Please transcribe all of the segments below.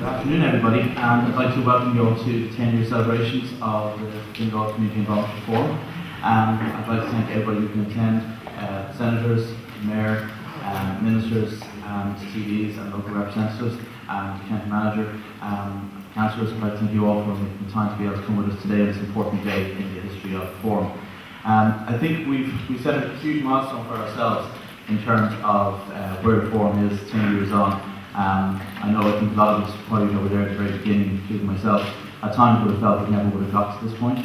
afternoon, everybody, and I'd like to welcome you all to the 10-year celebrations of the Fingal Community and Voluntary Forum. I'd like to thank everybody who can attend, senators, mayor, ministers, and TDs and local representatives, and county manager, councillors. I'd like to thank you all for making the time to be able to come with us today on this important day in the history of the forum. I think we've set a huge milestone for ourselves in terms of where the forum is 10 years on. I think a lot of us probably were there at the very beginning, including myself. At times would have felt we never would have got to this point.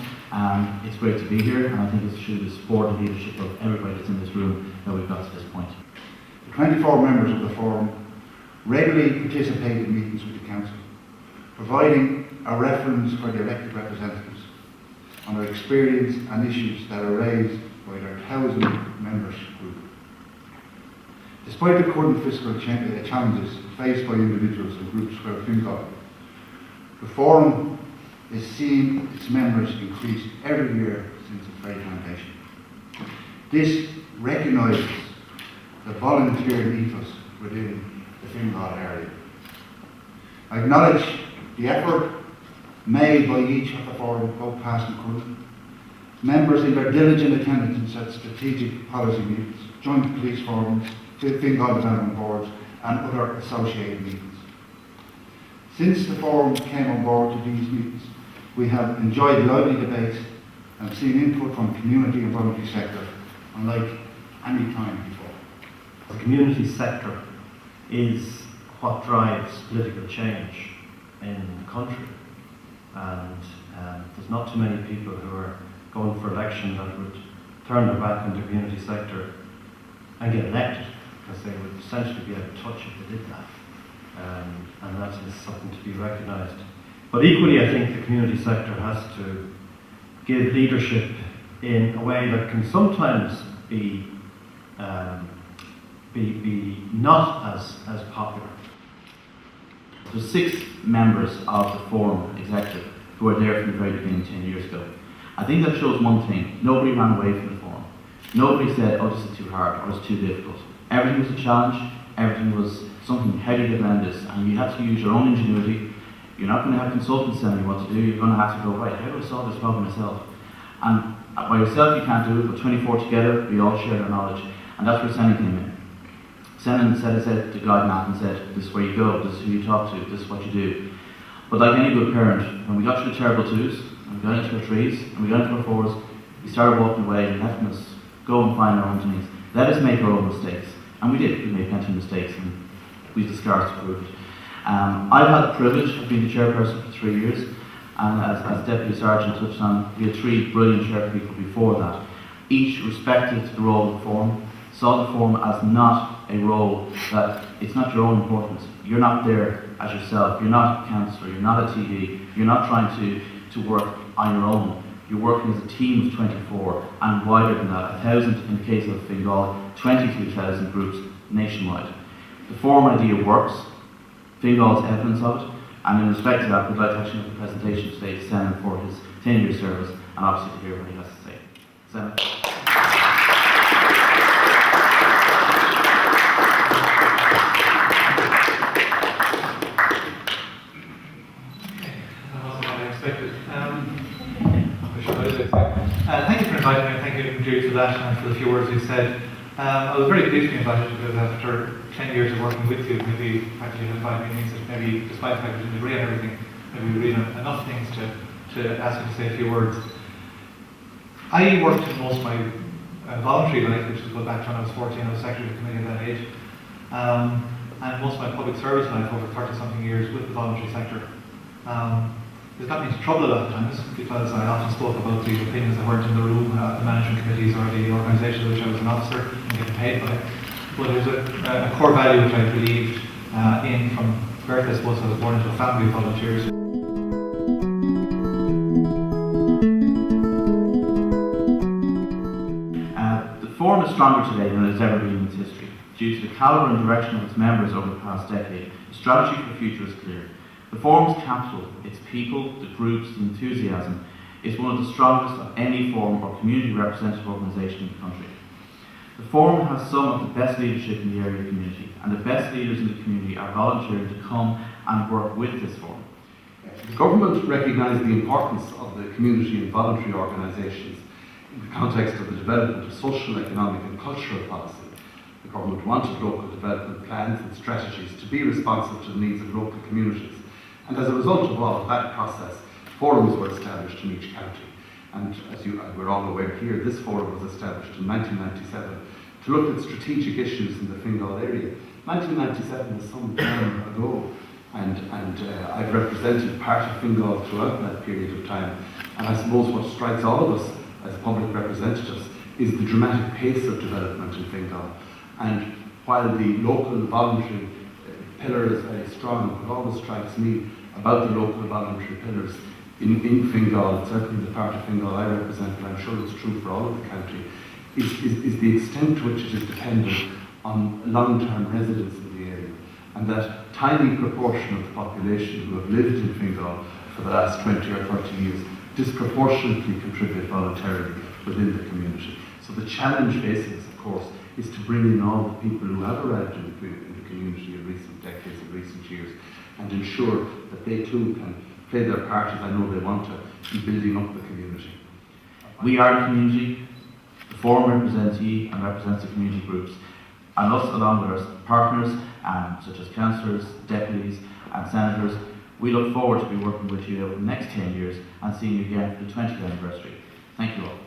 It's great to be here, and I think it's through the support and leadership of everybody that's in this room that we've got to this point. The 24 members of the forum regularly participate in meetings with the council, providing a reference for the elected representatives on their experience and issues that are raised by their 1,000 members group. Despite the current fiscal challenges faced by individuals and groups throughout Fingal, the forum is seeing its members increase every year since its very foundation. This recognises the volunteer ethos within the Fingal area. I acknowledge the effort made by each of the forum, both past and current, members in their diligent attendance at strategic policy meetings, joint police forums, Fingal development boards, and other associated meetings. Since the forum came on board to these meetings, we have enjoyed lively debates and seen input from the community and voluntary sector unlike any time before. The community sector is what drives political change in the country, and there's not too many people who are going for election that would turn their back on the community sector and get elected, because they would essentially be out of touch if they did that, and that is something to be recognised. But equally, I think the community sector has to give leadership in a way that can sometimes be not as popular. There's 6 members of the forum executive who were there from the very beginning 10 years ago. I think that shows one thing: nobody ran away from the forum. Nobody said, "Oh, this is too hard," or "it's too difficult." Everything was a challenge. Everything was something heavy to land this, and you had to use your own ingenuity. You're not going to have consultants telling you what to do. You're going to have to go, right, how do I solve this problem myself? And by yourself you can't do it, but 24 together, we all share our knowledge. And that's where Senna came in. Senna said to guide Matt and said, "This is where you go, this is who you talk to, this is what you do." But like any good parent, when we got through the terrible 2s, and we got into our 3s, and we got into our 4s, we started walking away and letting us go and find our own things. Let us make our own mistakes. And we did. We made plenty of mistakes, and we had the scars to prove it. I've had the privilege of being the chairperson for 3 years, and as Deputy Sargent touched on, we had 3 brilliant chairpeople before that. Each respected the role of the forum, saw the forum as not a role that, it's not your own importance. You're not there as yourself, you're not a councillor, you're not a TD, you're not trying to work on your own. You're working as a team of 24, and wider than that, 1,000 in the case of Fingal, 22,000 groups nationwide. The forum idea works. Fingal's evidence of it, and in respect to that, we'd like to actually have a presentation today to Senna for his 10-year service, and obviously to hear what he has to say. Senna. That wasn't what I expected. Thank you for inviting me, and thank you, Jude, for that and for the few words you said. I was very pleased to be invited because after 10 years of working with you, maybe practically had 5 meetings, that maybe despite the fact we didn't agree on everything, maybe we agreed on enough things to ask you to say a few words. I worked in most of my voluntary life, which was back when I was 14, I was secretary of the committee at that age, and most of my public service life, over 30-something years, with the voluntary sector. It's got me into trouble a lot of times because I often spoke about the opinions that weren't in the room at the management committees or the organisation of which I was an officer and getting paid by. But there's a core value which I believed in from birth. I suppose I was born into a family of volunteers. The forum is stronger today than it has ever been in its history. Due to the calibre and direction of its members over the past decade, the strategy for the future is clear. The forum's capital, its people, the groups, the enthusiasm, is one of the strongest of any forum or community representative organisation in the country. The forum has some of the best leadership in the area community, and the best leaders in the community are volunteering to come and work with this forum. The government recognised the importance of the community and voluntary organisations in the context of the development of social, economic and cultural policy. The government wanted local development plans and strategies to be responsive to the needs of local communities. And as a result of all of that process, forums were established in each county. And as we're all aware here, this forum was established in 1997 to look at strategic issues in the Fingal area. 1997 was some time ago, and I've represented part of Fingal throughout that period of time. And I suppose what strikes all of us as public representatives is the dramatic pace of development in Fingal. And while the local voluntary pillar is very strong, what always strikes me about the local voluntary pillars in Fingal, certainly the part of Fingal I represent, but I'm sure it's true for all of the county, is the extent to which it is dependent on long-term residents in the area. And that tiny proportion of the population who have lived in Fingal for the last 20 or 30 years disproportionately contribute voluntarily within the community. So the challenge facing us, of course, is to bring in all the people who have arrived in the community in recent decades, in recent years, and ensure that they too can play their part, as I know they want to, in building up the community. We are a community. The forum represents you and represents the community groups, and us along with our partners, such as councillors, deputies and senators. We look forward to be working with you over the next 10 years and seeing you again for the 20th anniversary. Thank you all.